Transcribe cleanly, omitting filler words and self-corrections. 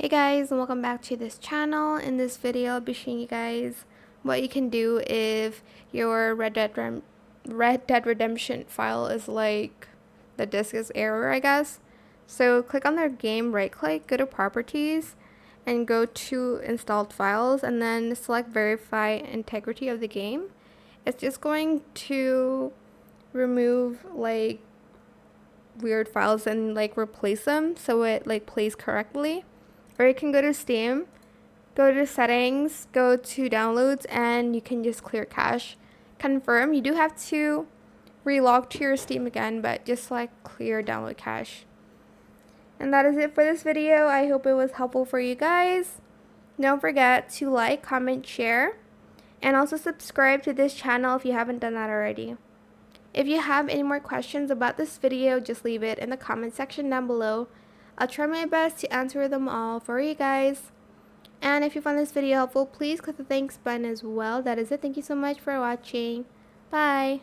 Hey guys, and welcome back to this channel. In this video, I'll be showing you guys what you can do if your Red Dead Redemption file is like the disk is error, I guess. So click on their game, right click, go to properties, and go to installed files, and then select verify integrity of the game. It's just going to remove like weird files and like replace them so it like plays correctly. Or you can go to Steam, go to settings, go to downloads, and you can just clear cache. Confirm. You do have to relog to your Steam again, but just select clear download cache. And that is it for this video. I hope it was helpful for you guys. Don't forget to like, comment, share, and also subscribe to this channel if you haven't done that already. If you have any more questions about this video, just leave it in the comment section down below. I'll try my best to answer them all for you guys. And if you found this video helpful, please click the thanks button as well. That is it. Thank you so much for watching. Bye.